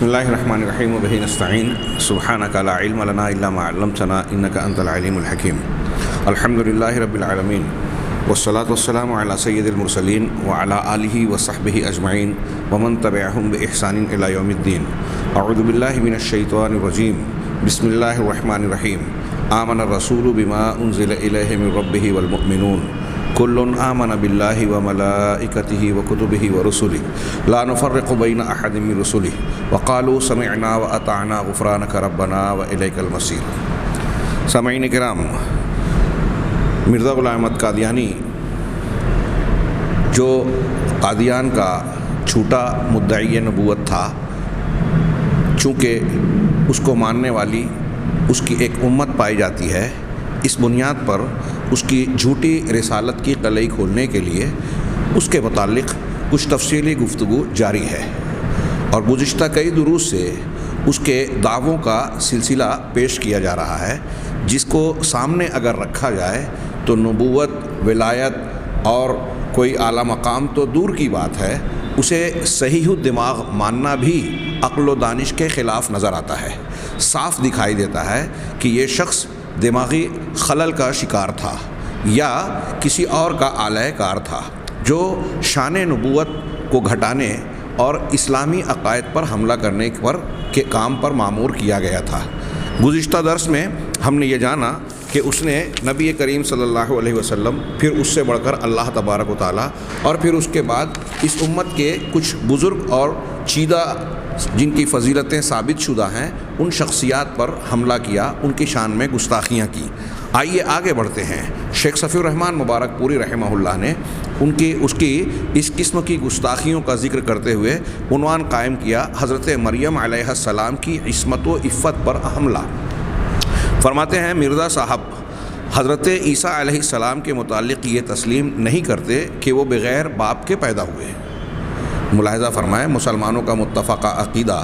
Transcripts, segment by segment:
بسم اللہ الرحمن الرحیم وبہ نستعین سبحانک لا علم لنا الا ما علمتنا انک انت العلیم الحکیم الحمد للہ رب العالمین والصلاة والسلام علی سید المرسلین وعلی آلہ وصحبہ اجمعین ومن تبعہم بإحسان الی یوم الدین اعوذ باللہ من الشیطان الرجیم بسم اللہ الرحمن الرحیم آمن الرسول بما انزل الیہ من ربہ والمؤمنون کل آمن باللہ وملائکتہ وکتبہ ورسلہ لا نفرق بین احد من رسلہ وقالوا سمعنا واطعنا غفرانک ربنا والیک المصیر۔ سامعین کرام، مرزا غلام احمد قادیانی جو قادیان کا جھوٹا مدعی نبوت تھا، چونکہ اس کو ماننے والی اس کی ایک امت پائی جاتی ہے، اس بنیاد پر اس کی جھوٹی رسالت کی قلعی کھولنے کے لیے اس کے متعلق کچھ تفصیلی گفتگو جاری ہے، اور گزشتہ کئی دروس سے اس کے دعووں کا سلسلہ پیش کیا جا رہا ہے، جس کو سامنے اگر رکھا جائے تو نبوت، ولایت اور کوئی اعلیٰ مقام تو دور کی بات ہے، اسے صحیح الدماغ ماننا بھی عقل و دانش کے خلاف نظر آتا ہے۔ صاف دکھائی دیتا ہے کہ یہ شخص دماغی خلل کا شکار تھا یا کسی اور کا اعلی کار تھا، جو شان نبوت کو گھٹانے اور اسلامی عقائد پر حملہ کرنے کے کام پر مامور کیا گیا تھا۔ گزشتہ درس میں ہم نے یہ جانا کہ اس نے نبی کریم صلی اللہ علیہ وسلم، پھر اس سے بڑھ کر اللہ تبارک و تعالیٰ، اور پھر اس کے بعد اس امت کے کچھ بزرگ اور چیدہ جن کی فضیلتیں ثابت شدہ ہیں، ان شخصیات پر حملہ کیا، ان کی شان میں گستاخیاں کی۔ آئیے آگے بڑھتے ہیں۔ شیخ صفی الرحمن مبارک پوری رحمہ اللہ نے اس کی اس قسم کی گستاخیوں کا ذکر کرتے ہوئے عنوان قائم کیا، حضرت مریم علیہ السلام کی عصمت و عفت پر حملہ۔ فرماتے ہیں مرزا صاحب حضرت عیسیٰ علیہ السلام کے متعلق یہ تسلیم نہیں کرتے کہ وہ بغیر باپ کے پیدا ہوئے۔ ملاحظہ فرمائیں، مسلمانوں کا متفقہ عقیدہ،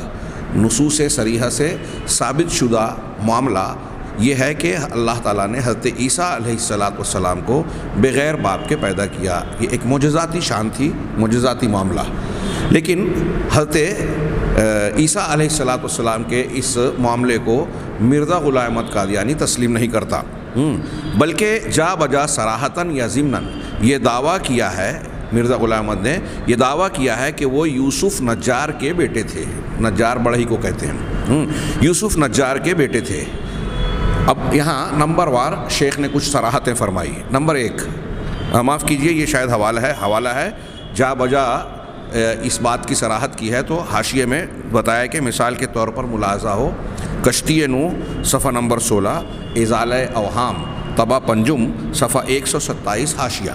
نصوص صریحہ سے ثابت شدہ معاملہ یہ ہے کہ اللہ تعالیٰ نے حضرت عیسیٰ علیہ السلام کو بغیر باپ کے پیدا کیا۔ یہ ایک معجزاتی شان تھی، معجزاتی معاملہ۔ لیکن حضرت عیسیٰ علیہ السلام کے اس معاملے کو مرزا غلام احمد قادیانی تسلیم نہیں کرتا، بلکہ جا بجا صراحتاً یا ضمناً یہ دعویٰ کیا ہے، مرزا غلام احمد نے یہ دعویٰ کیا ہے کہ وہ یوسف نجار کے بیٹے تھے۔ نجار بڑھئی کو کہتے ہیں، یوسف نجار کے بیٹے تھے۔ اب یہاں نمبر وار شیخ نے کچھ صراحتیں فرمائی۔ نمبر ایک، معاف کیجئے، یہ شاید حوالہ ہے، جا بجا اس بات کی صراحت کی ہے تو حاشیے میں بتایا کہ مثال کے طور پر ملاحظہ ہو، کشتی نو صفحہ نمبر 16، ازالہ اوہام طبع پنجم صفحہ 127 حاشیہ۔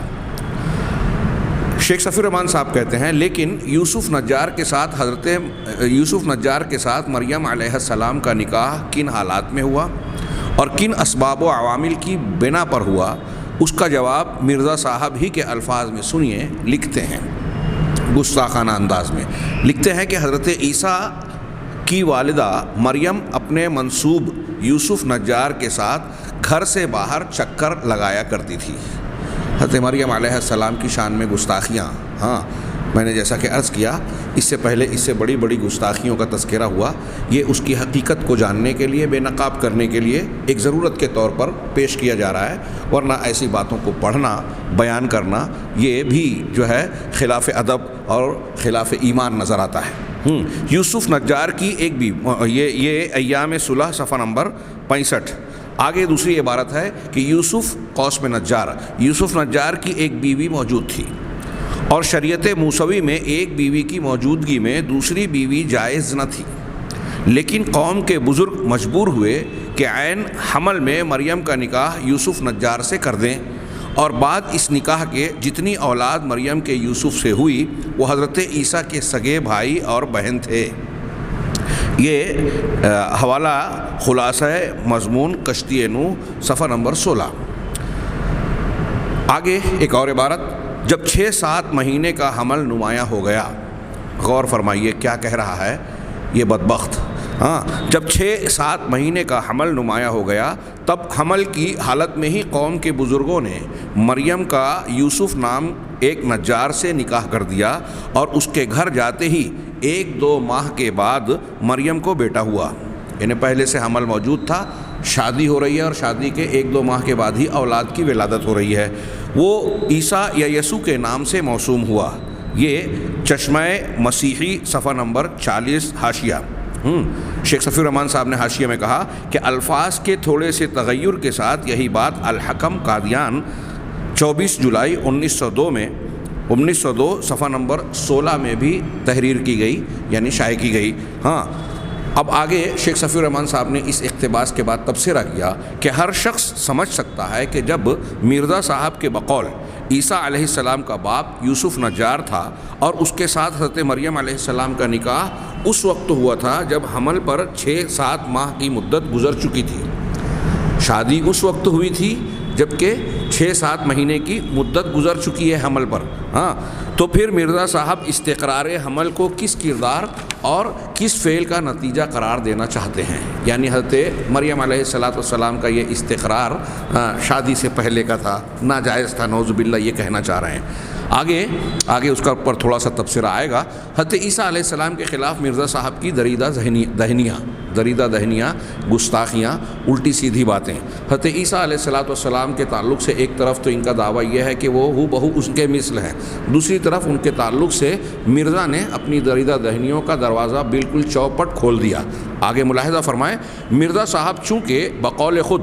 شیخ صفی الرحمن صاحب کہتے ہیں، لیکن یوسف نجار کے ساتھ مریم علیہ السلام کا نکاح کن حالات میں ہوا اور کن اسباب و عوامل کی بنا پر ہوا، اس کا جواب مرزا صاحب ہی کے الفاظ میں سنیے۔ لکھتے ہیں گستاخانہ انداز میں، لکھتے ہیں کہ حضرت عیسیٰ کی والدہ مریم اپنے منسوب یوسف نجار کے ساتھ گھر سے باہر چکر لگایا کرتی تھی۔ حضرت مریم علیہ السلام کی شان میں گستاخیاں، میں نے جیسا کہ عرض کیا، اس سے پہلے اس سے بڑی بڑی گستاخیوں کا تذکرہ ہوا۔ یہ اس کی حقیقت کو جاننے کے لیے، بے نقاب کرنے کے لیے ایک ضرورت کے طور پر پیش کیا جا رہا ہے، ورنہ ایسی باتوں کو پڑھنا، بیان کرنا، یہ بھی جو ہے خلاف ادب اور خلاف ایمان نظر آتا ہے۔ یوسف نجار کی ایک بھی یہ ایام صلح صفحہ نمبر 65۔ آگے دوسری عبارت ہے کہ یوسف قوس میں یوسف نجار کی ایک بیوی موجود تھی، اور شریعت موسوی میں ایک بیوی کی موجودگی میں دوسری بیوی جائز نہ تھی، لیکن قوم کے بزرگ مجبور ہوئے کہ عین حمل میں مریم کا نکاح یوسف نجار سے کر دیں، اور بعد اس نکاح کے جتنی اولاد مریم کے یوسف سے ہوئی وہ حضرت عیسیٰ کے سگے بھائی اور بہن تھے۔ یہ حوالہ خلاصہ مضمون کشتی نو صفحہ نمبر 16۔ آگے ایک اور عبارت، جب 6-7 مہینے کا حمل نمایاں ہو گیا، غور فرمائیے کیا کہہ رہا ہے یہ بدبخت۔ ہاں، جب 6-7 مہینے کا حمل نمایاں ہو گیا تب حمل کی حالت میں ہی قوم کے بزرگوں نے مریم کا یوسف نام ایک نجار سے نکاح کر دیا، اور اس کے گھر جاتے ہی 1-2 ماہ کے بعد مریم کو بیٹا ہوا۔ یعنی پہلے سے حمل موجود تھا، شادی ہو رہی ہے، اور شادی کے 1-2 ماہ کے بعد ہی اولاد کی ولادت ہو رہی ہے۔ وہ عیسیٰ یا یسوع کے نام سے موسوم ہوا۔ یہ چشمہ مسیحی صفحہ نمبر 40 حاشیہ۔ شیخ صفی الرحمن صاحب نے حاشیے میں کہا کہ الفاظ کے تھوڑے سے تغیر کے ساتھ یہی بات الحکم قادیان 24 جولائی 1902 صفحہ نمبر 16 میں بھی تحریر کی گئی، یعنی شائع کی گئی۔ ہاں، اب آگے شیخ صفی الرحمن صاحب نے اس اقتباس کے بعد تبصرہ کیا کہ ہر شخص سمجھ سکتا ہے کہ جب مرزا صاحب کے بقول عیسیٰ علیہ السلام کا باپ یوسف نجار تھا اور اس کے ساتھ حضرت مریم علیہ السلام کا نکاح اس وقت ہوا تھا جب حمل پر 6-7 ماہ کی مدت گزر چکی تھی۔ شادی اس وقت ہوئی تھی جبکہ 6-7 مہینے کی مدت گزر چکی ہے حمل پر۔ ہاں، تو پھر مرزا صاحب استقرار حمل کو کس کردار اور کس فعل کا نتیجہ قرار دینا چاہتے ہیں؟ یعنی حضرت مریم علیہ السلام کا یہ استقرار شادی سے پہلے کا تھا، ناجائز تھا، نعوذ باللہ، یہ کہنا چاہ رہے ہیں۔ آگے اس کا اوپر تھوڑا سا تبصرہ آئے گا۔ حضرت عیسیٰ علیہ السلام کے خلاف مرزا صاحب کی دریدہ دہنیاں، گستاخیاں، الٹی سیدھی باتیں۔ حضرت عیسیٰ علیہ السلام کے تعلق سے ایک طرف تو ان کا دعویٰ یہ ہے کہ وہ ہو بہو اس کے مثل ہیں، دوسری طرف ان کے تعلق سے مرزا نے اپنی دریدہ دہنیوں کا دروازہ بالکل چوپٹ کھول دیا۔ آگے ملاحظہ فرمائیں، مرزا صاحب چونکہ بقول خود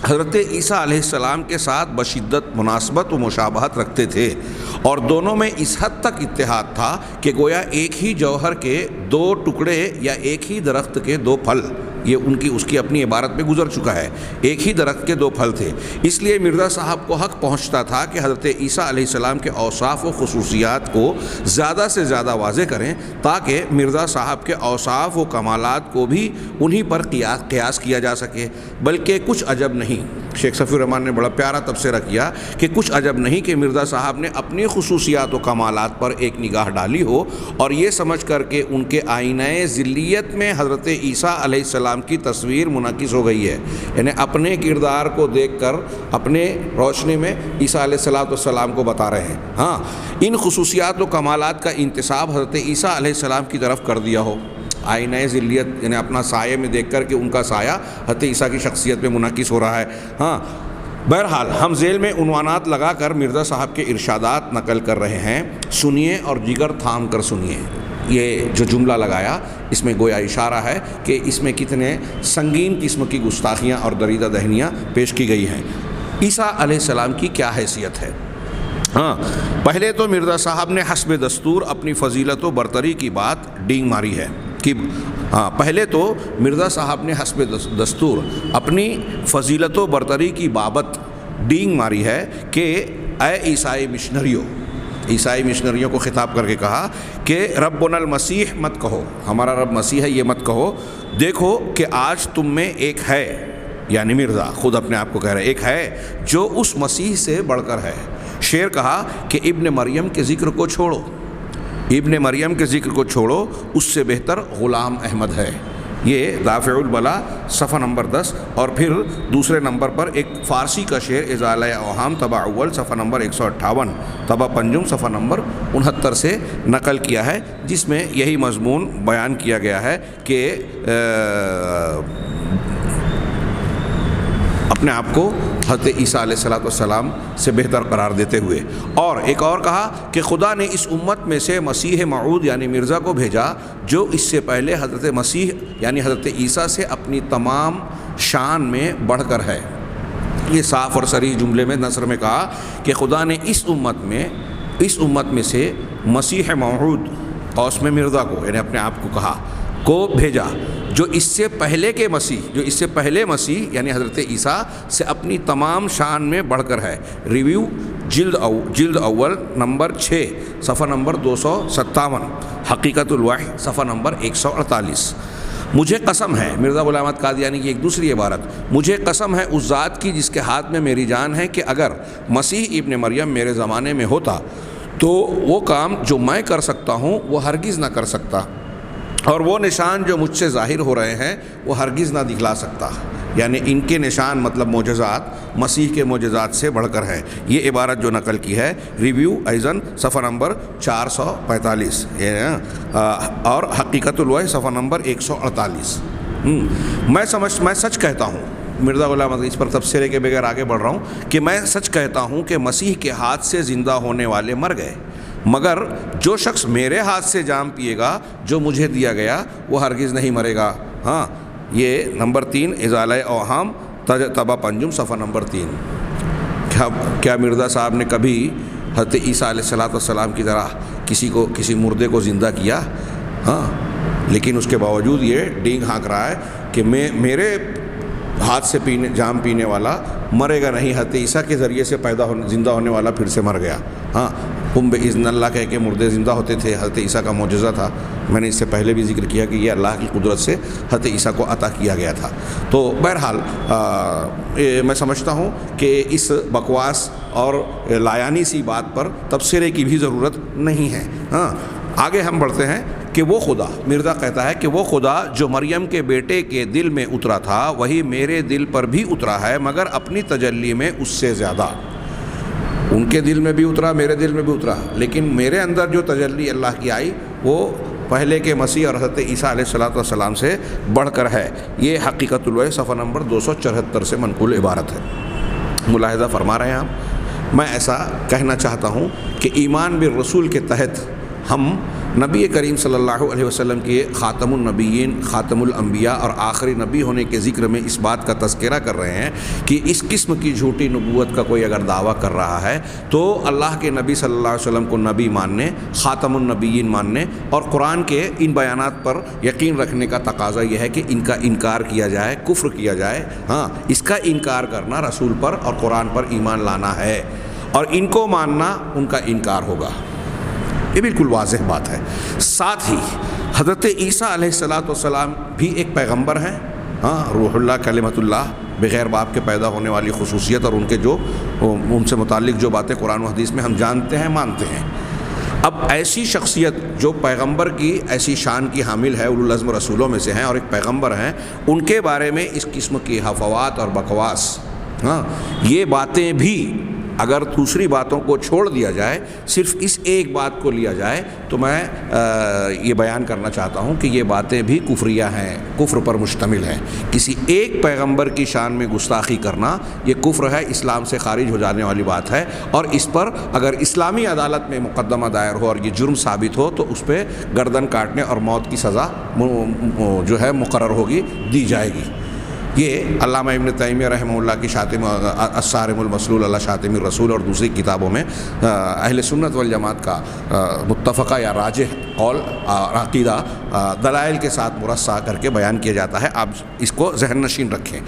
حضرت عیسیٰ علیہ السلام کے ساتھ بشدت مناسبت و مشابہت رکھتے تھے، اور دونوں میں اس حد تک اتحاد تھا کہ گویا ایک ہی جوہر کے 2 ٹکڑے یا ایک ہی درخت کے 2 پھل، یہ اس کی اپنی عبارت میں گزر چکا ہے، ایک ہی درخت کے 2 پھل تھے۔ اس لیے مرزا صاحب کو حق پہنچتا تھا کہ حضرت عیسیٰ علیہ السلام کے اوصاف و خصوصیات کو زیادہ سے زیادہ واضح کریں تاکہ مرزا صاحب کے اوصاف و کمالات کو بھی انہی پر قیاس کیا جا سکے۔ بلکہ کچھ عجب نہیں، شیخ صفی الرحمن نے بڑا پیارا تبصرہ کیا کہ کچھ عجب نہیں کہ مرزا صاحب نے اپنی خصوصیات و کمالات پر ایک نگاہ ڈالی ہو اور یہ سمجھ کر کہ ان کے آئینہ ذلیت میں حضرت عیسیٰ علیہ السلام کی تصویر منعکس ہو گئی ہے، یعنی اپنے کردار کو دیکھ کر اپنے روشنی میں عیسیٰ علیہ السلام کو بتا رہے ہیں۔ ہاں، ان خصوصیات و کمالات کا انتساب حضرت عیسیٰ علیہ السلام کی طرف کر دیا ہو، آئینہ ذلیت یعنی اپنا سایہ میں دیکھ کر کہ ان کا سایہ حضرت عیسیٰ کی شخصیت میں منعکس ہو رہا ہے۔ ہاں، بہرحال ہم ذیل میں عنوانات لگا کر مرزا صاحب کے ارشادات نقل کر رہے ہیں، سنیے اور جگر تھام کر سنیے۔ یہ جو جملہ لگایا اس میں گویا اشارہ ہے کہ اس میں کتنے سنگین قسم کی گستاخیاں اور دریدہ دہنیاں پیش کی گئی ہیں۔ عیسیٰ علیہ السلام کی کیا حیثیت ہے؟ ہاں، پہلے تو مرزا صاحب نے حسب دستور اپنی فضیلت و برتری کی بات ڈینگ ماری ہے کہ پہلے تو مرزا صاحب نے حسب دستور اپنی فضیلت و برتری کی بابت ڈینگ ماری ہے کہ اے عیسائی مشنریوں کو خطاب کر کے کہا کہ ربنا المسیح مت کہو، ہمارا رب مسیح ہے یہ مت کہو، دیکھو کہ آج تم میں ایک ہے، یعنی مرزا خود اپنے آپ کو کہہ رہے ایک ہے جو اس مسیح سے بڑھ کر ہے۔ شعر کہا کہ ابن مریم کے ذکر کو چھوڑو، ابن مریم کے ذکر کو چھوڑو، اس سے بہتر غلام احمد ہے۔ یہ دافع البلا صفحہ نمبر 10، اور پھر دوسرے نمبر پر ایک فارسی کا شعر ازالہ اوہام طبع اول صفحہ نمبر 158، طبع پنجم صفحہ نمبر 69 سے نقل کیا ہے، جس میں یہی مضمون بیان کیا گیا ہے کہ اپنے آپ کو حضرت عیسیٰ علیہ السلام سے بہتر قرار دیتے ہوئے۔ اور ایک اور کہا کہ خدا نے اس امت میں سے مسیح موعود یعنی مرزا کو بھیجا جو اس سے پہلے حضرت مسیح یعنی حضرت عیسیٰ سے اپنی تمام شان میں بڑھ کر ہے۔ یہ صاف اور صریح جملے میں نثر میں کہا کہ خدا نے اس امت میں سے مسیح موعود قوس میں مرزا کو یعنی اپنے آپ کو کہا کو بھیجا جو اس سے پہلے مسیح یعنی حضرت عیسیٰ سے اپنی تمام شان میں بڑھ کر ہے۔ ریویو جلد اول نمبر 6 صفحہ نمبر 257، حقیقت الوحی صفحہ نمبر 148۔ مجھے قسم ہے، مرزا غلام احمد قادیانی کی ایک دوسری عبارت، مجھے قسم ہے اس ذات کی جس کے ہاتھ میں میری جان ہے کہ اگر مسیح ابن مریم میرے زمانے میں ہوتا تو وہ کام جو میں کر سکتا ہوں وہ ہرگز نہ کر سکتا، اور وہ نشان جو مجھ سے ظاہر ہو رہے ہیں وہ ہرگز نہ دکھلا سکتا، یعنی ان کے نشان مطلب معجزات مسیح کے معجزات سے بڑھ کر ہیں۔ یہ عبارت جو نقل کی ہے ریویو ایزن صفحہ نمبر 445 اور حقیقت الوحی صفحہ نمبر 148۔ میں سچ کہتا ہوں، مرزا غلام احمد اس پر تبصرے کے بغیر آگے بڑھ رہا ہوں کہ میں سچ کہتا ہوں کہ مسیح کے ہاتھ سے زندہ ہونے والے مر گئے، مگر جو شخص میرے ہاتھ سے جام پیے گا جو مجھے دیا گیا وہ ہرگز نہیں مرے گا۔ ہاں، یہ نمبر 3 ازالہ اوہام تبا پنجم صفحہ نمبر 3۔ کیا مرزا صاحب نے کبھی حضرت عیسیٰ علیہ السلام کی طرح کسی مردے کو زندہ کیا؟ ہاں، لیکن اس کے باوجود یہ ڈینگ ہانک رہا ہے کہ میرے ہاتھ سے جام پینے والا مرے گا نہیں، حضرت عیسیٰ کے ذریعے سے زندہ ہونے والا پھر سے مر گیا۔ ہاں، قم بإذن اللہ کہہ کے مردے زندہ ہوتے تھے، حضرت عیسیٰ کا معجزہ تھا۔ میں نے اس سے پہلے بھی ذکر کیا کہ یہ اللہ کی قدرت سے حضرت عیسیٰ کو عطا کیا گیا تھا۔ تو بہرحال میں سمجھتا ہوں کہ اس بکواس اور لایانی سی بات پر تبصرے کی بھی ضرورت نہیں ہے۔ ہاں، آگے ہم بڑھتے ہیں کہ وہ خدا، مرزا کہتا ہے کہ وہ خدا جو مریم کے بیٹے کے دل میں اترا تھا وہی میرے دل پر بھی اترا ہے، مگر اپنی تجلی میں اس سے زیادہ۔ ان کے دل میں بھی اترا، میرے دل میں بھی اترا، لیکن میرے اندر جو تجلی اللہ کی آئی وہ پہلے کے مسیح اور حضرت عیسیٰ علیہ السلام سے بڑھ کر ہے۔ یہ حقیقت الوحی صفحہ نمبر 274 سے منقول عبارت ہے۔ ملاحظہ فرما رہے ہیں آپ، میں ایسا کہنا چاہتا ہوں کہ ایمان بالرسول کے تحت ہم نبی کریم صلی اللہ علیہ وسلم کے خاتم النبیین، خاتم الانبیاء اور آخری نبی ہونے کے ذکر میں اس بات کا تذکرہ کر رہے ہیں کہ اس قسم کی جھوٹی نبوت کا کوئی اگر دعویٰ کر رہا ہے تو اللہ کے نبی صلی اللہ علیہ وسلم کو نبی ماننے، خاتم النبیین ماننے اور قرآن کے ان بیانات پر یقین رکھنے کا تقاضا یہ ہے کہ ان کا انکار کیا جائے، کفر کیا جائے۔ ہاں، اس کا انکار کرنا رسول پر اور قرآن پر ایمان لانا ہے، اور ان کو ماننا ان کا انکار ہوگا۔ یہ بالکل واضح بات ہے۔ ساتھ ہی حضرت عیسیٰ علیہ السلام بھی ایک پیغمبر ہیں۔ ہاں، روح اللہ، کلمۃ اللہ، بغیر باپ کے پیدا ہونے والی خصوصیت اور ان سے متعلق جو باتیں قرآن و حدیث میں ہم جانتے ہیں، مانتے ہیں۔ اب ایسی شخصیت جو پیغمبر کی ایسی شان کی حامل ہے، اولو العزم رسولوں میں سے ہیں اور ایک پیغمبر ہیں، ان کے بارے میں اس قسم کی حفوات اور بکواس، ہاں، یہ باتیں بھی اگر دوسری باتوں کو چھوڑ دیا جائے، صرف اس ایک بات کو لیا جائے، تو میں یہ بیان کرنا چاہتا ہوں کہ یہ باتیں بھی کفریہ ہیں، کفر پر مشتمل ہیں۔ کسی ایک پیغمبر کی شان میں گستاخی کرنا یہ کفر ہے، اسلام سے خارج ہو جانے والی بات ہے، اور اس پر اگر اسلامی عدالت میں مقدمہ دائر ہو اور یہ جرم ثابت ہو تو اس پہ گردن کاٹنے اور موت کی سزا جو ہے مقرر ہوگی، دی جائے گی۔ یہ علامہ ابن تیمیہ رحمہ اللہ کی شاطم الصارم المسلول علی شاطم الرسول اور دوسری کتابوں میں اہل سنت والجماعت کا متفقہ یا راجح قول اور عقیدہ دلائل کے ساتھ مرصع کر کے بیان کیا جاتا ہے۔ آپ اس کو ذہن نشین رکھیں۔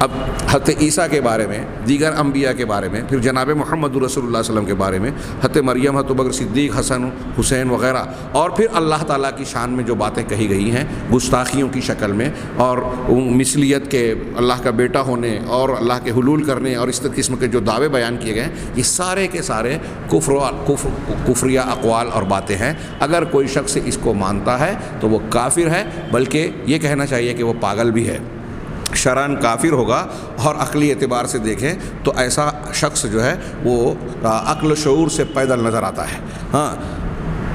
اب حضرت عیسیٰ کے بارے میں، دیگر انبیاء کے بارے میں، پھر جناب محمد رسول اللہ صلی اللہ علیہ وسلم کے بارے میں، حضرت مریم، حضرت بکر صدیق، حسن، حسین وغیرہ، اور پھر اللہ تعالیٰ کی شان میں جو باتیں کہی گئی ہیں گستاخیوں کی شکل میں، اور مثلیت کے، اللہ کا بیٹا ہونے اور اللہ کے حلول کرنے اور اس قسم کے جو دعوے بیان کیے گئے ہیں، یہ سارے کے سارے کفریہ اقوال اور باتیں ہیں۔ اگر کوئی شخص اس کو مانتا ہے تو وہ کافر ہے، بلکہ یہ کہنا چاہیے کہ وہ پاگل بھی ہے، شرعاً کافر ہوگا۔ اور عقلی اعتبار سے دیکھیں تو ایسا شخص جو ہے وہ عقل و شعور سے پیدل نظر آتا ہے۔ ہاں،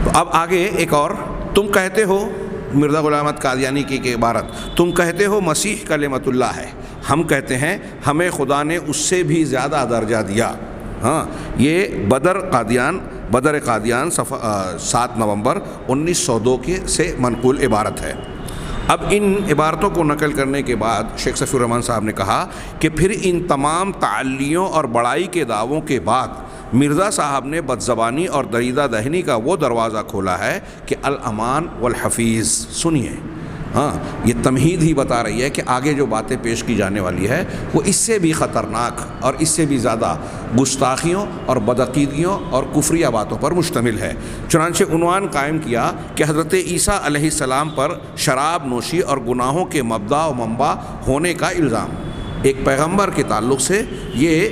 تو اب آگے ایک اور، تم کہتے ہو، مرزا غلام احمد قادیانی کی عبارت، تم کہتے ہو مسیح کلمۃ اللہ ہے، ہم کہتے ہیں ہمیں خدا نے اس سے بھی زیادہ درجہ دیا۔ ہاں، یہ بدر قادیان 7 نومبر 1902 سے منقول عبارت ہے۔ اب ان عبارتوں کو نقل کرنے کے بعد شیخ صفی الرحمن صاحب نے کہا کہ پھر ان تمام تعلیوں اور بڑائی کے دعووں کے بعد مرزا صاحب نے بدزبانی اور دریدہ دہنی کا وہ دروازہ کھولا ہے کہ الامان والحفیظ۔ سنیے، ہاں، یہ تمہید ہی بتا رہی ہے کہ آگے جو باتیں پیش کی جانے والی ہے وہ اس سے بھی خطرناک اور اس سے بھی زیادہ گستاخیوں اور بدعقیدگیوں اور کفریہ باتوں پر مشتمل ہے۔ چنانچہ عنوان قائم کیا کہ حضرت عیسیٰ علیہ السلام پر شراب نوشی اور گناہوں کے مبدا و منبع ہونے کا الزام۔ ایک پیغمبر کے تعلق سے یہ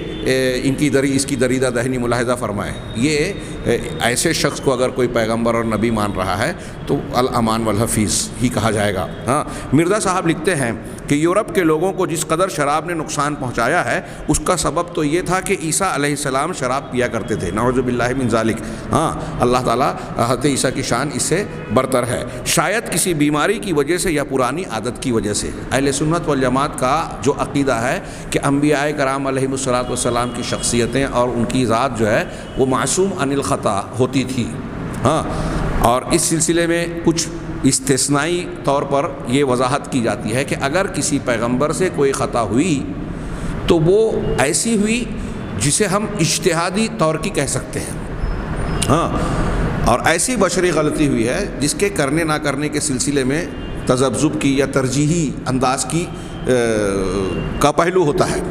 اس کی دریدہ دہنی ملاحظہ فرمائیں، یہ ایسے شخص کو اگر کوئی پیغمبر اور نبی مان رہا ہے تو الامان والحفیظ ہی کہا جائے گا۔ ہاں، مرزا صاحب لکھتے ہیں کہ یورپ کے لوگوں کو جس قدر شراب نے نقصان پہنچایا ہے اس کا سبب تو یہ تھا کہ عیسیٰ علیہ السلام شراب پیا کرتے تھے، نعوذ باللہ من ذالک۔ ہاں، اللہ تعالیٰ حضرت عیسیٰ کی شان اس سے برتر ہے، شاید کسی بیماری کی وجہ سے یا پرانی عادت کی وجہ سے۔ اہل سنت والجماعت کا جو عقیدہ ہے کہ انبیاء کرام علیہم الصلوۃ والسلام کی شخصیتیں اور ان کی ذات جو ہے وہ معصوم عن الخطا ہوتی تھی۔ ہاں، اور اس سلسلے میں کچھ استثنائی طور پر یہ وضاحت کی جاتی ہے کہ اگر کسی پیغمبر سے کوئی خطا ہوئی تو وہ ایسی ہوئی جسے ہم اجتہادی طور کی کہہ سکتے ہیں۔ ہاں، اور ایسی بشری غلطی ہوئی ہے جس کے کرنے نہ کرنے کے سلسلے میں تذبذب کی یا ترجیحی انداز کی کا پہلو ہوتا ہے۔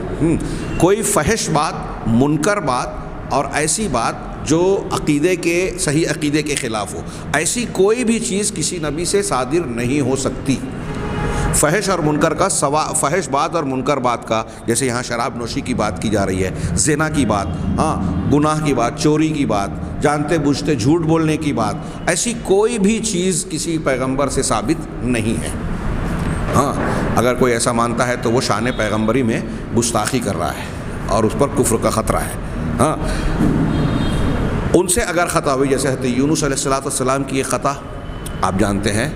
کوئی فحش بات، منکر بات اور ایسی بات جو صحیح عقیدے کے خلاف ہو، ایسی کوئی بھی چیز کسی نبی سے صادر نہیں ہو سکتی۔ فحش اور منکر کا فحش بات اور منکر بات کا، جیسے یہاں شراب نوشی کی بات کی جا رہی ہے، زنا کی بات، ہاں، گناہ کی بات، چوری کی بات، جانتے بوجھتے جھوٹ بولنے کی بات، ایسی کوئی بھی چیز کسی پیغمبر سے ثابت نہیں ہے۔ ہاں، اگر کوئی ایسا مانتا ہے تو وہ شان پیغمبری میں گستاخی کر رہا ہے اور اس پر کفر کا خطرہ ہے۔ ہاں، ان سے اگر خطا ہوئی، جیسے حضرت یونس علیہ السلام کی ایک خطا آپ جانتے ہیں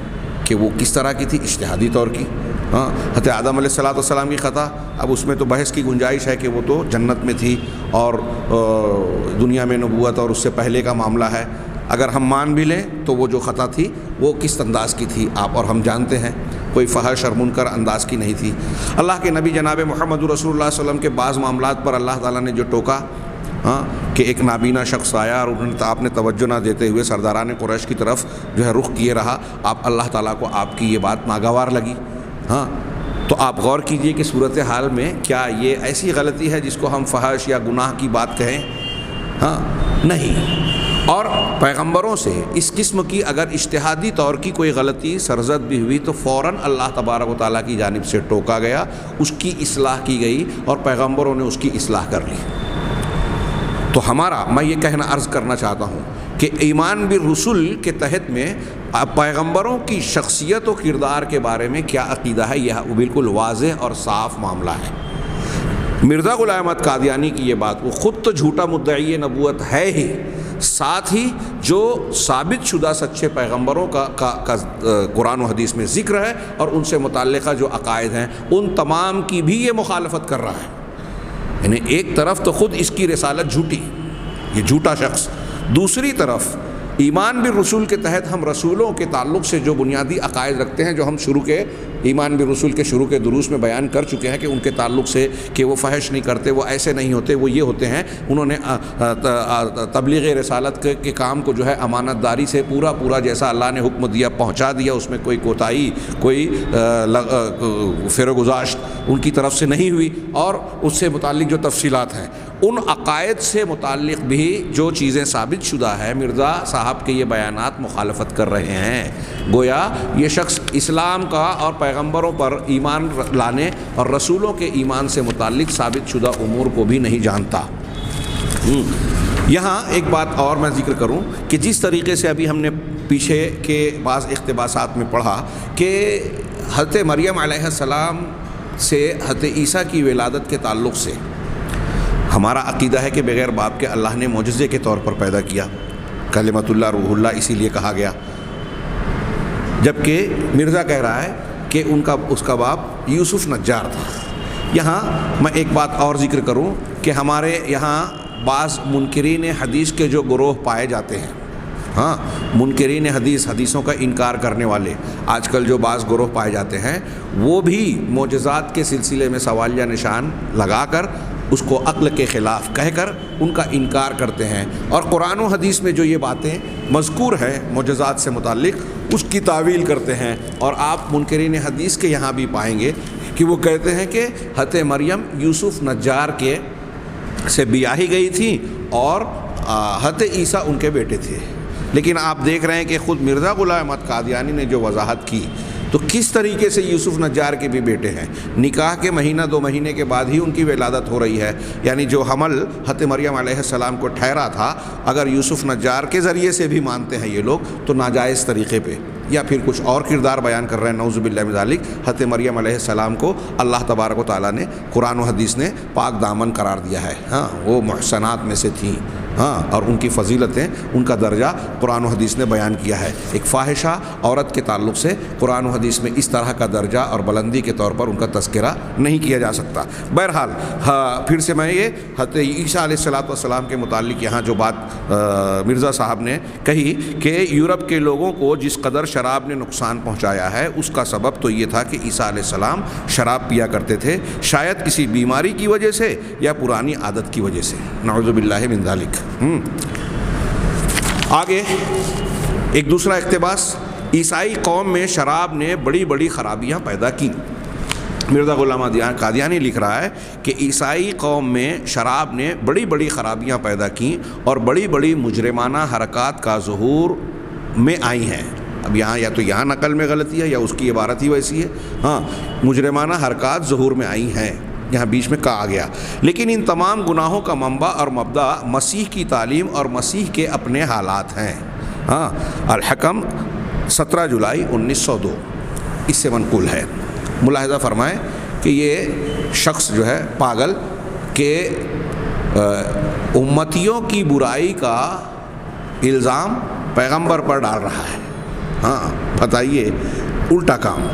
کہ وہ کس طرح کی تھی، اجتہادی طور کی۔ ہاں، حضرت آدم علیہ السلام کی خطا، اب اس میں تو بحث کی گنجائش ہے کہ وہ تو جنت میں تھی اور دنیا میں نبوت اور اس سے پہلے کا معاملہ ہے۔ اگر ہم مان بھی لیں تو وہ جو خطا تھی وہ کس انداز کی تھی آپ اور ہم جانتے ہیں، کوئی فحش اور منکر انداز کی نہیں تھی۔ اللہ کے نبی جناب محمد رسول اللہ صلی اللہ علیہ وسلم کے بعض معاملات پر اللہ تعالیٰ نے جو ٹوکا، ہاں، کہ ایک نابینا شخص آیا اور آپ نے توجہ نہ دیتے ہوئے سرداران قریش کی طرف جو ہے رخ کیے رہا، آپ اللہ تعالیٰ کو آپ کی یہ بات ناگوار لگی۔ ہاں، تو آپ غور کیجئے کہ صورتحال میں کیا یہ ایسی غلطی ہے جس کو ہم فحش یا گناہ کی بات کہیں؟ ہاں، نہیں۔ اور پیغمبروں سے اس قسم کی اگر اجتہادی طور کی کوئی غلطی سرزد بھی ہوئی تو فوراً اللہ تبارک و تعالیٰ کی جانب سے ٹوکا گیا، اس کی اصلاح کی گئی اور پیغمبروں نے اس کی اصلاح کر لی۔ تو میں یہ کہنا عرض کرنا چاہتا ہوں کہ ایمان بالرسل کے تحت میں پیغمبروں کی شخصیت و کردار کے بارے میں کیا عقیدہ ہے، یہ بالکل واضح اور صاف معاملہ ہے۔ مرزا غلام احمد قادیانی کی یہ بات، وہ خود تو جھوٹا مدعی نبوت ہے ہی، ساتھ ہی جو ثابت شدہ سچے پیغمبروں کا قرآن و حدیث میں ذکر ہے اور ان سے متعلقہ جو عقائد ہیں ان تمام کی بھی یہ مخالفت کر رہا ہے۔ یعنی ایک طرف تو خود اس کی رسالت جھوٹی، یہ جھوٹا شخص، دوسری طرف ایمان بالرسول کے تحت ہم رسولوں کے تعلق سے جو بنیادی عقائد رکھتے ہیں، جو ہم ایمان بالرسول کے شروع کے دروس میں بیان کر چکے ہیں کہ ان کے تعلق سے کہ وہ فحش نہیں کرتے، وہ ایسے نہیں ہوتے، وہ یہ ہوتے ہیں، انہوں نے تبلیغ رسالت کے کام کو جو ہے امانت داری سے پورا جیسا اللہ نے حکم دیا پہنچا دیا، اس میں کوئی کوتاہی، کوئی فروگزاشت ان کی طرف سے نہیں ہوئی، اور اس سے متعلق جو تفصیلات ہیں ان عقائد سے متعلق بھی جو چیزیں ثابت شدہ ہے، مرزا صاحب کے یہ بیانات مخالفت کر رہے ہیں۔ گویا یہ شخص اسلام کا اور پیغمبروں پر ایمان لانے اور رسولوں کے ایمان سے متعلق ثابت شدہ امور کو بھی نہیں جانتا۔ یہاں ایک بات اور میں ذکر کروں کہ جس طریقے سے ابھی ہم نے پیچھے کے بعض اقتباسات میں پڑھا کہ حضرت مریم علیہ السلام سے حضرت عیسیٰ کی ولادت کے تعلق سے ہمارا عقیدہ ہے کہ بغیر باپ کے اللہ نے معجزے کے طور پر پیدا کیا، کلمۃ اللہ روح اللہ اسی لیے کہا گیا، جبکہ مرزا کہہ رہا ہے کہ اس کا باپ یوسف نجار تھا۔ یہاں میں ایک بات اور ذکر کروں کہ ہمارے یہاں بعض منکرین حدیث کے جو گروہ پائے جاتے ہیں، ہاں، منکرین حدیثوں کا انکار کرنے والے آج کل جو بعض گروہ پائے جاتے ہیں، وہ بھی معجزات کے سلسلے میں سوالیہ نشان لگا کر اس کو عقل کے خلاف کہہ کر ان کا انکار کرتے ہیں، اور قرآن و حدیث میں جو یہ باتیں مذکور ہیں معجزات سے متعلق اس کی تعویل کرتے ہیں۔ اور آپ منکرین حدیث کے یہاں بھی پائیں گے کہ وہ کہتے ہیں کہ حضرت مریم یوسف نجار کے سے بیاہی گئی تھی اور حضرت عیسیٰ ان کے بیٹے تھے۔ لیکن آپ دیکھ رہے ہیں کہ خود مرزا غلام احمد قادیانی نے جو وضاحت کی تو کس طریقے سے یوسف نجار کے بھی بیٹے ہیں؟ نکاح کے مہینہ 2 مہینے کے بعد ہی ان کی ولادت ہو رہی ہے، یعنی جو حمل حضرت مریم علیہ السلام کو ٹھہرا تھا، اگر یوسف نجار کے ذریعے سے بھی مانتے ہیں یہ لوگ تو ناجائز طریقے پہ، یا پھر کچھ اور کردار بیان کر رہے ہیں نعوذ باللہ من ذالک۔ حضرت مریم علیہ السلام کو اللہ تبارک و تعالیٰ نے قرآن و حدیث نے پاک دامن قرار دیا ہے، ہاں وہ محسنات میں سے تھیں، ہاں، اور ان کی فضیلتیں، ان کا درجہ قرآن و حدیث نے بیان کیا ہے۔ ایک فاحشہ عورت کے تعلق سے قرآن و حدیث میں اس طرح کا درجہ اور بلندی کے طور پر ان کا تذکرہ نہیں کیا جا سکتا۔ بہرحال پھر سے میں یہ حضرت عیسیٰ علیہ السلام کے متعلق یہاں جو بات مرزا صاحب نے کہی کہ یورپ کے لوگوں کو جس قدر شراب نے نقصان پہنچایا ہے، اس کا سبب تو یہ تھا کہ عیسیٰ علیہ السلام شراب پیا کرتے تھے، شاید کسی بیماری کی وجہ سے یا پرانی عادت کی وجہ سے، نعوذ باللہ من ذالک۔ آگے ایک دوسرا اقتباس، عیسائی قوم میں شراب نے بڑی بڑی خرابیاں پیدا کی۔ مرزا غلام قادیانی لکھ رہا ہے کہ عیسائی قوم میں شراب نے بڑی بڑی خرابیاں پیدا کی اور بڑی بڑی مجرمانہ حرکات کا ظہور میں آئی ہیں۔ اب یہاں یا تو یہاں نقل میں غلطی ہے یا اس کی عبارت ہی ویسی ہے، ہاں مجرمانہ حرکات ظہور میں آئی ہیں، یہاں بیچ میں کہا گیا۔ لیکن ان تمام گناہوں کا منبع اور مبدا مسیح کی تعلیم اور مسیح کے اپنے حالات ہیں۔ ہاں، الحکم 17 جولائی 1902 اس سے منقول ہے۔ ملاحظہ فرمائیں کہ یہ شخص جو ہے پاگل کہ امتیوں کی برائی کا الزام پیغمبر پر ڈال رہا ہے، ہاں بتائیے الٹا کام۔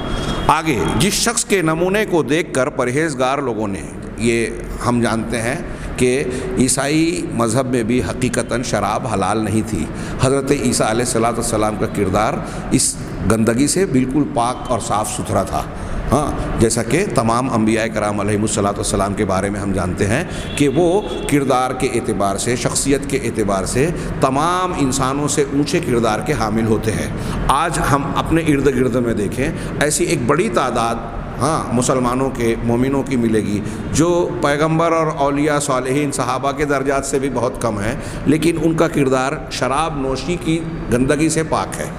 آگے، جس شخص کے نمونے کو دیکھ کر پرہیزگار لوگوں نے، یہ ہم جانتے ہیں کہ عیسائی مذہب میں بھی حقیقتاً شراب حلال نہیں تھی۔ حضرت عیسیٰ علیہ السلام کا کردار اس گندگی سے بالکل پاک اور صاف ستھرا تھا، ہاں، جیسا کہ تمام انبیاء کرام علیہ السلام کے بارے میں ہم جانتے ہیں کہ وہ کردار کے اعتبار سے، شخصیت کے اعتبار سے تمام انسانوں سے اونچے کردار کے حامل ہوتے ہیں۔ آج ہم اپنے ارد گرد میں دیکھیں، ایسی ایک بڑی تعداد ہاں مسلمانوں کے، مومنوں کی ملے گی جو پیغمبر اور اولیاء صالحین صحابہ کے درجات سے بھی بہت کم ہیں، لیکن ان کا کردار شراب نوشی کی گندگی سے پاک ہے۔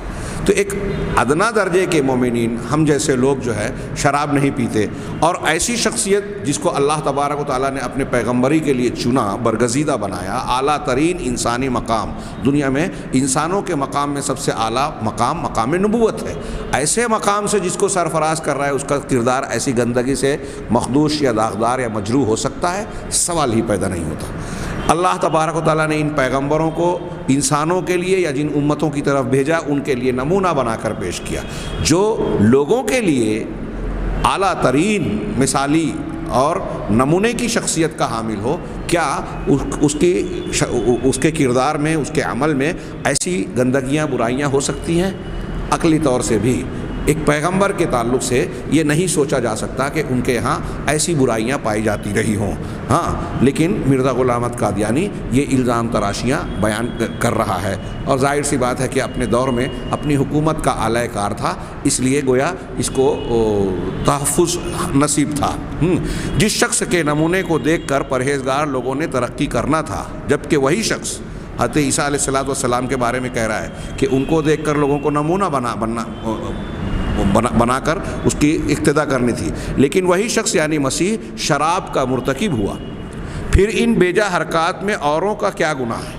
تو ایک ادنا درجے کے مومنین ہم جیسے لوگ جو ہے شراب نہیں پیتے، اور ایسی شخصیت جس کو اللہ تبارک و تعالیٰ نے اپنے پیغمبری کے لیے چنا، برگزیدہ بنایا، اعلیٰ ترین انسانی مقام، دنیا میں انسانوں کے مقام میں سب سے اعلیٰ مقام مقام نبوت ہے، ایسے مقام سے جس کو سرفراز کر رہا ہے، اس کا کردار ایسی گندگی سے مخدوش یا داغدار یا مجروح ہو سکتا ہے؟ سوال ہی پیدا نہیں ہوتا۔ اللہ تبارک و تعالیٰ نے ان پیغمبروں کو انسانوں کے لیے یا جن امتوں کی طرف بھیجا ان کے لیے نمونہ بنا کر پیش کیا، جو لوگوں کے لیے اعلیٰ ترین مثالی اور نمونے کی شخصیت کا حامل ہو، کیا اس کے کردار میں، اس کے عمل میں ایسی گندگیاں، برائیاں ہو سکتی ہیں؟ عقلی طور سے بھی ایک پیغمبر کے تعلق سے یہ نہیں سوچا جا سکتا کہ ان کے یہاں ایسی برائیاں پائی جاتی رہی ہوں، ہاں، لیکن مرزا غلام احمد قادیانی یہ الزام تراشیاں بیان کر رہا ہے، اور ظاہر سی بات ہے کہ اپنے دور میں اپنی حکومت کا اعلی کار تھا، اس لیے گویا اس کو تحفظ نصیب تھا۔ جس شخص کے نمونے کو دیکھ کر پرہیزگار لوگوں نے ترقی کرنا تھا، جبکہ وہی شخص حضرت عیسیٰ علیہ السلام کے بارے میں کہہ رہا ہے کہ ان کو دیکھ کر لوگوں کو نمونہ بنا کر اس کی اقتدا کرنی تھی، لیکن وہی شخص یعنی مسیح شراب کا مرتکب ہوا۔ پھر ان بیجا حرکات میں اوروں کا کیا گناہ ہے؟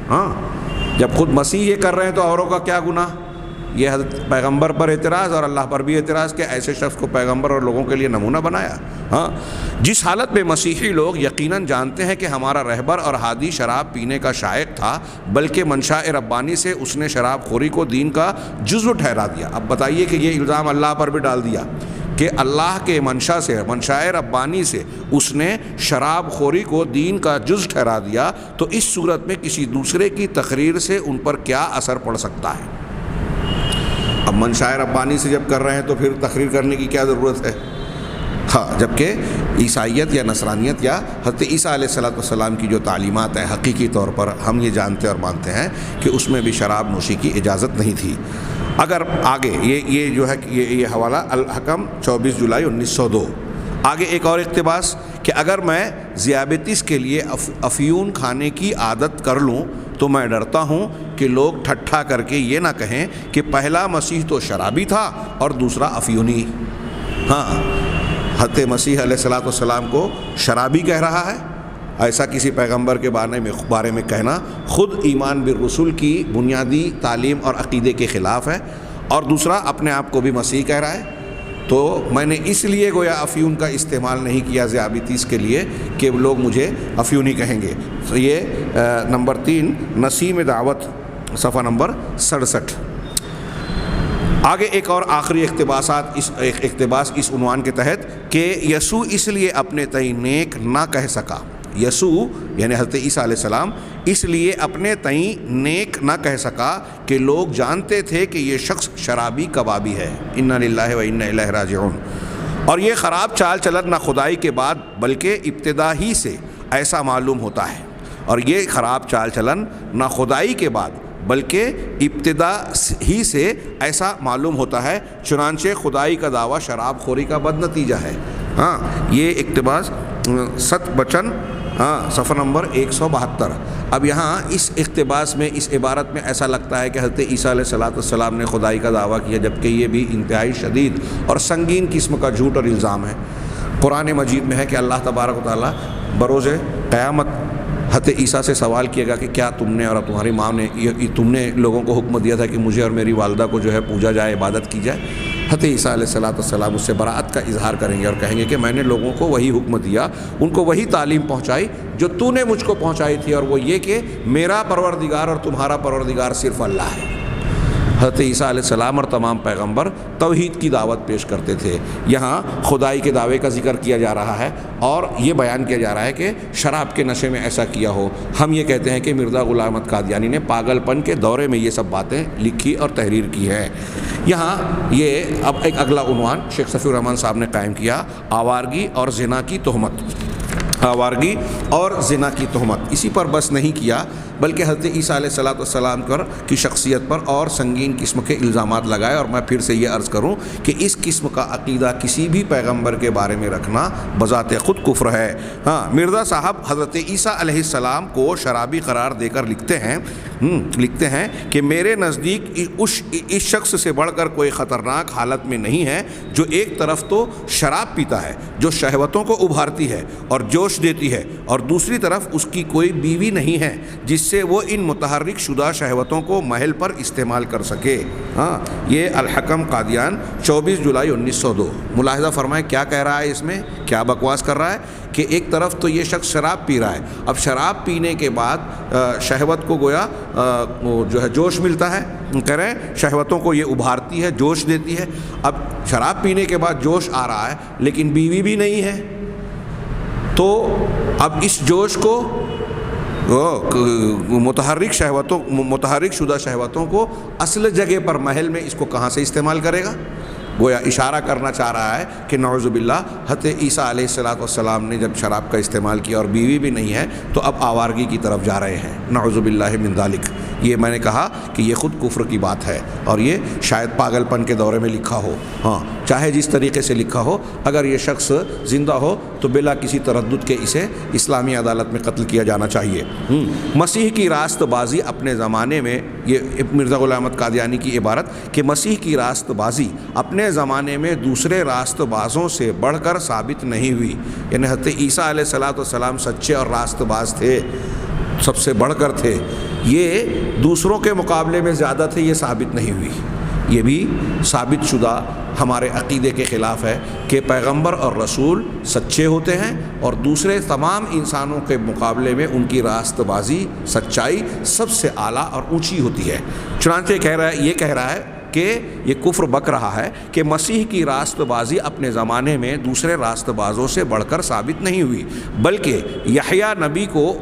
ہاں، جب خود مسیح یہ کر رہے ہیں تو اوروں کا کیا گناہ؟ یہ حضرت پیغمبر پر اعتراض اور اللہ پر بھی اعتراض کہ ایسے شخص کو پیغمبر اور لوگوں کے لیے نمونہ بنایا۔ ہاں، جس حالت میں مسیحی لوگ یقیناً جانتے ہیں کہ ہمارا رہبر اور ہادی شراب پینے کا شائق تھا، بلکہ منشاء ربانی سے اس نے شراب خوری کو دین کا جزو ٹھہرا دیا۔ اب بتائیے کہ یہ الزام اللہ پر بھی ڈال دیا کہ اللہ کے منشا سے، منشاء ربانی سے اس نے شراب خوری کو دین کا جز ٹھہرا دیا، تو اس صورت میں کسی دوسرے کی تقریر سے ان پر کیا اثر پڑ سکتا ہے؟ اب منشاء ربانی سے جب کر رہے ہیں تو پھر تقریر کرنے کی کیا ضرورت ہے؟ ہاں، جبکہ عیسائیت یا نصرانیت یا حضرت عیسیٰ علیہ السلام کی جو تعلیمات ہیں حقیقی طور پر ہم یہ جانتے اور مانتے ہیں کہ اس میں بھی شراب نوشی کی اجازت نہیں تھی۔ اگر آگے یہ جو ہے یہ حوالہ الحکم 24 جولائی 1902۔ آگے ایک اور اقتباس کہ اگر میں ذیابیطس کے لیے افیون کھانے کی عادت کر لوں تو میں ڈرتا ہوں کہ لوگ ٹھٹھا کر کے یہ نہ کہیں کہ پہلا مسیح تو شرابی تھا اور دوسرا افیونی۔ ہاں، حضرت مسیح علیہ الصلوۃ والسلام کو شرابی کہہ رہا ہے، ایسا کسی پیغمبر کے بارے میں کہنا خود ایمان بالرسول کی بنیادی تعلیم اور عقیدے کے خلاف ہے، اور دوسرا اپنے آپ کو بھی مسیح کہہ رہا ہے۔ تو میں نے اس لیے گویا افیون کا استعمال نہیں کیا ذیابیطیس کے لیے کہ لوگ مجھے افیونی کہیں گے۔ تو یہ نمبر 3 نسیم دعوت صفحہ نمبر 67۔ آگے ایک اور آخری اقتباس اس عنوان کے تحت کہ یسوع اس لیے اپنے تئیں نیک نہ کہہ سکا، یسوع یعنی حضرت عیسیٰ علیہ السلام اس لیے اپنے تئیں نیک نہ کہہ سکا کہ لوگ جانتے تھے کہ یہ شخص شرابی کبابی ہے، انا للہ و انا الیہ راجعون۔ اور یہ خراب چال چلن نہ خدائی کے بعد بلکہ ابتدا ہی سے ایسا معلوم ہوتا ہے، اور یہ خراب چال چلن نہ خدائی کے بعد بلکہ ابتدا ہی سے ایسا معلوم ہوتا ہے، چنانچہ خدائی کا دعویٰ شراب خوری کا بد نتیجہ ہے۔ ہاں، یہ اقتباس ست بچن صفحہ نمبر 172۔ اب یہاں اس اقتباس میں اس عبارت میں ایسا لگتا ہے کہ حضرت عیسیٰ علیہ السلام نے خدائی کا دعویٰ کیا، جبکہ یہ بھی انتہائی شدید اور سنگین قسم کا جھوٹ اور الزام ہے۔ قرآن مجید میں ہے کہ اللہ تبارک و تعالیٰ بروز قیامت حضرت عیسیٰ سے سوال کیے گا کہ کیا تم نے اور تمہاری ماں نے تم نے لوگوں کو حکم دیا تھا کہ مجھے اور میری والدہ کو جو ہے پوجا جائے، عبادت کی جائے؟ حضرت عیسیٰ علیہ السلام اس سے براءت کا اظہار کریں گے اور کہیں گے کہ میں نے لوگوں کو وہی حکم دیا، ان کو وہی تعلیم پہنچائی جو تو نے مجھ کو پہنچائی تھی، اور وہ یہ کہ میرا پروردگار اور تمہارا پروردگار صرف اللہ ہے۔ حضرت عیسیٰ علیہ السلام اور تمام پیغمبر توحید کی دعوت پیش کرتے تھے۔ یہاں خدائی کے دعوے کا ذکر کیا جا رہا ہے اور یہ بیان کیا جا رہا ہے کہ شراب کے نشے میں ایسا کیا ہو۔ ہم یہ کہتے ہیں کہ مرزا غلام احمد قادیانی نے پاگل پن کے دورے میں یہ سب باتیں لکھی اور تحریر کی ہے۔ یہاں یہ اب ایک اگلا عنوان شیخ صفی الرحمن صاحب نے قائم کیا، آوارگی اور زنا کی تہمت۔ آوارگی اور زنا کی تہمت، اسی پر بس نہیں کیا بلکہ حضرت عیسیٰ علیہ السلام کی شخصیت پر اور سنگین قسم کے الزامات لگائے۔ اور میں پھر سے یہ عرض کروں کہ اس قسم کا عقیدہ کسی بھی پیغمبر کے بارے میں رکھنا بذات خود کفر ہے۔ ہاں، مرزا صاحب حضرت عیسیٰ علیہ السلام کو شرابی قرار دے کر لکھتے ہیں کہ میرے نزدیک اس شخص سے بڑھ کر کوئی خطرناک حالت میں نہیں ہے جو ایک طرف تو شراب پیتا ہے جو شہوتوں کو ابھارتی ہے اور جوش دیتی ہے، اور دوسری طرف اس کی کوئی بیوی نہیں ہے جس سے وہ ان متحرک شدہ شہوتوں کو محل پر استعمال کر سکے۔ ہاں، یہ الحکم قادیان 24 جولائی 1902۔ ملاحظہ فرمائیں کیا کہہ رہا ہے، اس میں کیا بکواس کر رہا ہے کہ ایک طرف تو یہ شخص شراب پی رہا ہے، اب شراب پینے کے بعد شہوت کو گویا جو ہے جوش ملتا ہے، کہہ رہے ہیں شہوتوں کو یہ ابھارتی ہے، جوش دیتی ہے۔ اب شراب پینے کے بعد جوش آ رہا ہے لیکن بیوی بھی نہیں ہے، تو اب اس جوش کو متحرک شدہ شہوتوں کو اصل جگہ پر محل میں اس کو کہاں سے استعمال کرے گا؟ گویا اشارہ کرنا چاہ رہا ہے کہ نعوذ باللہ حضرت عیسیٰ علیہ السلام نے جب شراب کا استعمال کیا اور بیوی بھی نہیں ہے تو اب آوارگی کی طرف جا رہے ہیں، نعوذ باللہ من ذالک۔ یہ میں نے کہا کہ یہ خود کفر کی بات ہے اور یہ شاید پاگل پن کے دورے میں لکھا ہو، ہاں چاہے جس طریقے سے لکھا ہو، اگر یہ شخص زندہ ہو تو بلا کسی تردد کے اسے اسلامی عدالت میں قتل کیا جانا چاہیے۔ مسیح کی راست بازی اپنے زمانے میں، یہ مرزا غلام احمد قادیانی کی عبارت کہ مسیح کی راست بازی اپنے زمانے میں دوسرے راست بازوں سے بڑھ کر ثابت نہیں ہوئی، یعنی حضرت عیسیٰ علیہ السلام سچے اور راست باز تھے، سب سے بڑھ کر تھے، یہ دوسروں کے مقابلے میں زیادہ تھے، یہ ثابت نہیں ہوئی۔ یہ بھی ثابت شدہ ہمارے عقیدے کے خلاف ہے کہ پیغمبر اور رسول سچے ہوتے ہیں اور دوسرے تمام انسانوں کے مقابلے میں ان کی راست بازی، سچائی سب سے اعلیٰ اور اونچی ہوتی ہے۔ چنانچہ یہ کہہ رہا ہے کہ یہ کفر بک رہا ہے کہ مسیح کی راست بازی اپنے زمانے میں دوسرے راست بازوں سے بڑھ کر ثابت نہیں ہوئی، بلکہ یحییٰ نبی کو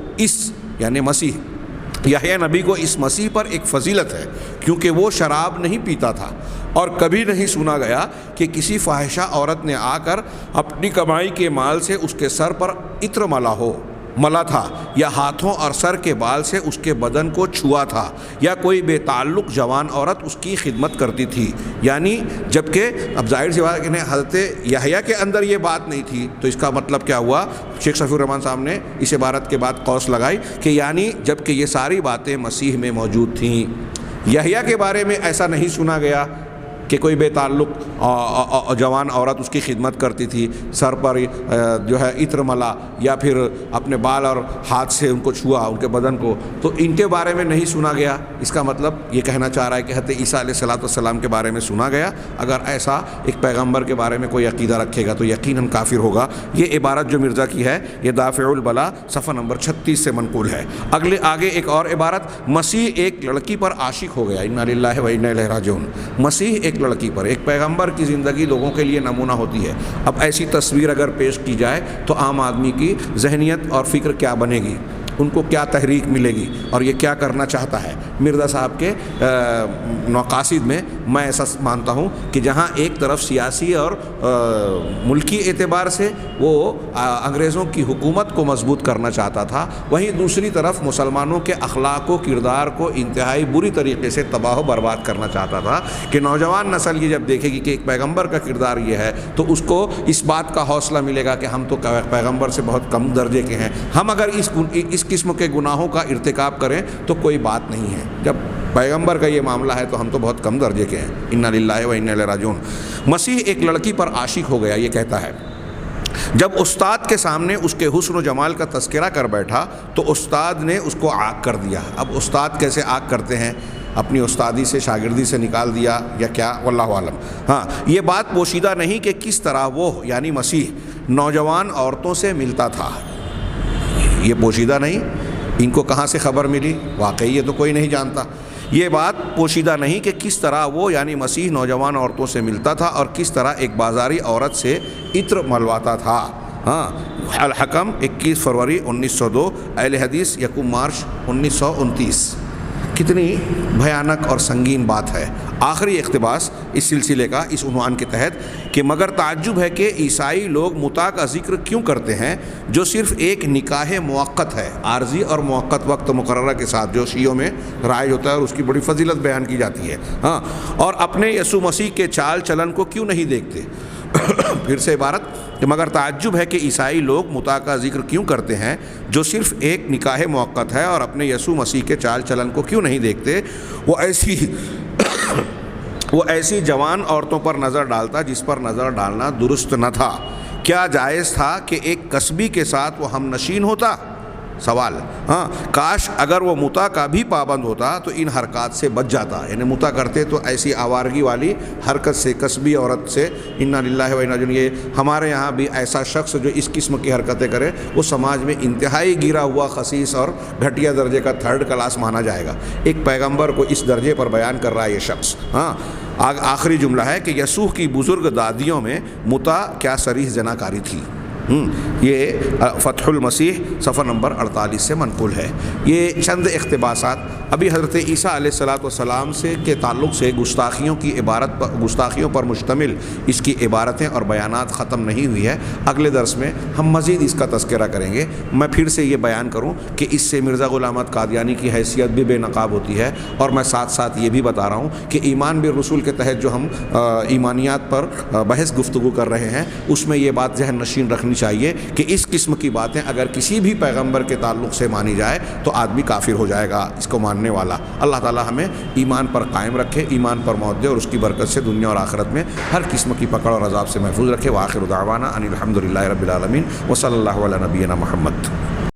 یحییٰ نبی کو اس مسیح پر ایک فضیلت ہے، کیونکہ وہ شراب نہیں پیتا تھا اور کبھی نہیں سنا گیا کہ کسی فاحشہ عورت نے آ کر اپنی کمائی کے مال سے اس کے سر پر عطر ملا ہو۔ ملا تھا یا ہاتھوں اور سر کے بال سے اس کے بدن کو چھوا تھا یا کوئی بے تعلق جوان عورت اس کی خدمت کرتی تھی. یعنی جبکہ اب ظاہر سی بات ہے کہ حضرت یحییٰ کے اندر یہ بات نہیں تھی، تو اس کا مطلب کیا ہوا؟ شیخ صفی الرحمن صاحب نے اس عبارت کے بعد قوس لگائی کہ یعنی جبکہ یہ ساری باتیں مسیح میں موجود تھیں، یحییٰ کے بارے میں ایسا نہیں سنا گیا کہ کوئی بے تعلق جوان عورت اس کی خدمت کرتی تھی، سر پر جو ہے عطر ملا یا پھر اپنے بال اور ہاتھ سے ان کو چھوا، ان کے بدن کو، تو ان کے بارے میں نہیں سنا گیا. اس کا مطلب یہ کہنا چاہ رہا ہے کہ حضرت عیسیٰ علیہ السلام کے بارے میں سنا گیا. اگر ایسا ایک پیغمبر کے بارے میں کوئی عقیدہ رکھے گا تو یقیناً کافر ہوگا. یہ عبارت جو مرزا کی ہے یہ دافع البلا صفحہ نمبر 36 سے منقول ہے. آگے ایک اور عبارت، مسیح ایک لڑکی پر عاشق ہو گیا. انا للہ و انا الیہ راجعون. مسیح ایک لڑکی پر، ایک پیغمبر کی زندگی لوگوں کے لیے نمونہ ہوتی ہے. اب ایسی تصویر اگر پیش کی جائے تو عام آدمی کی ذہنیت اور فکر کیا بنے گی، ان کو کیا تحریک ملے گی اور یہ کیا کرنا چاہتا ہے. مرزا صاحب کے مقاصد میں میں ایسا مانتا ہوں کہ جہاں ایک طرف سیاسی اور ملکی اعتبار سے وہ انگریزوں کی حکومت کو مضبوط کرنا چاہتا تھا، وہیں دوسری طرف مسلمانوں کے اخلاق و کردار کو انتہائی بری طریقے سے تباہ و برباد کرنا چاہتا تھا کہ نوجوان نسل یہ جب دیکھے گی کہ ایک پیغمبر کا کردار یہ ہے تو اس کو اس بات کا حوصلہ ملے گا کہ ہم تو پیغمبر سے بہت کم درجے کے ہیں، ہم اگر اس قسم کے گناہوں کا ارتکاب کریں تو کوئی بات نہیں ہے. جب پیغمبر کا یہ معاملہ ہے تو ہم تو بہت کم درجے کے ہیں. انا للہ و انا الیہ راجعون. مسیح ایک لڑکی پر عاشق ہو گیا. یہ کہتا ہے جب استاد کے سامنے اس کے حسن و جمال کا تذکرہ کر بیٹھا تو استاد نے اس کو عاق کر دیا. اب استاد کیسے عاق کرتے ہیں؟ اپنی استادی سے، شاگردی سے نکال دیا یا کیا، واللہ عالم. ہاں، یہ بات پوشیدہ نہیں کہ کس طرح وہ یعنی مسیح نوجوان عورتوں سے ملتا تھا. یہ پوشیدہ نہیں. ان کو کہاں سے خبر ملی؟ واقعی یہ تو کوئی نہیں جانتا. یہ بات پوشیدہ نہیں کہ کس طرح وہ یعنی مسیح نوجوان عورتوں سے ملتا تھا اور کس طرح ایک بازاری عورت سے عطر ملواتا تھا. ہاں، الحکم 21 فروری 1902، اہل حدیث 1 مارچ 1929. کتنی بھیانک اور سنگین بات ہے. آخری اقتباس اس سلسلے کا اس عنوان کے تحت کہ مگر تعجب ہے کہ عیسائی لوگ متع کا ذکر کیوں کرتے ہیں جو صرف ایک نکاح موقت ہے، عارضی اور موقت وقت مقررہ کے ساتھ، جو شیعوں میں رائج ہوتا ہے اور اس کی بڑی فضیلت بیان کی جاتی ہے. ہاں، اور اپنے یسوع مسیح کے چال چلن کو کیوں نہیں دیکھتے. پھر سے عبارت کہ مگر تعجب ہے کہ عیسائی لوگ متع کا ذکر کیوں کرتے ہیں جو صرف ایک نکاح موقت ہے اور اپنے یسوع مسیح کے چال چلن کو کیوں نہیں دیکھتے. وہ ایسی جوان عورتوں پر نظر ڈالتا جس پر نظر ڈالنا درست نہ تھا. کیا جائز تھا کہ ایک کسبی کے ساتھ وہ ہم نشین ہوتا؟ سوال. ہاں، کاش اگر وہ متع کا بھی پابند ہوتا تو ان حرکات سے بچ جاتا. یعنی متع کرتے تو ایسی آوارگی والی حرکت سے، کسبی عورت سے. انا للہ و انا الیہ راجعون. یہ ہمارے یہاں بھی ایسا شخص جو اس قسم کی حرکتیں کرے وہ سماج میں انتہائی گرا ہوا، خسیس اور گھٹیا درجے کا 3rd کلاس مانا جائے گا. ایک پیغمبر کو اس درجے پر بیان کر رہا ہے یہ شخص. ہاں، آخری جملہ ہے کہ یسوع کی بزرگ دادیوں میں متع کیا صریح زناکاری تھی. یہ فتح المسیح صفحہ نمبر 48 سے منقول ہے. یہ چند اقتباسات ابھی حضرت عیسیٰ علیہ السلام سے کے تعلق سے گستاخیوں پر مشتمل اس کی عبارتیں اور بیانات ختم نہیں ہوئی ہے. اگلے درس میں ہم مزید اس کا تذکرہ کریں گے. میں پھر سے یہ بیان کروں کہ اس سے مرزا غلام احمد قادیانی کی حیثیت بھی بے نقاب ہوتی ہے، اور میں ساتھ ساتھ یہ بھی بتا رہا ہوں کہ ایمان بالرسول کے تحت جو ہم ایمانیات پر بحث گفتگو کر رہے ہیں اس میں یہ بات ذہن نشین رکھنی چاہیے کہ اس قسم کی باتیں اگر کسی بھی پیغمبر کے تعلق سے مانی جائے تو آدمی کافر ہو جائے گا اس کو ماننے والا. اللہ تعالی ہمیں ایمان پر قائم رکھے، ایمان پر موت دے اور اس کی برکت سے دنیا اور آخرت میں ہر قسم کی پکڑ اور عذاب سے محفوظ رکھے. وآخر دعوانا ان الحمد للہ رب العالمین وصلی اللہ علی نبینا محمد.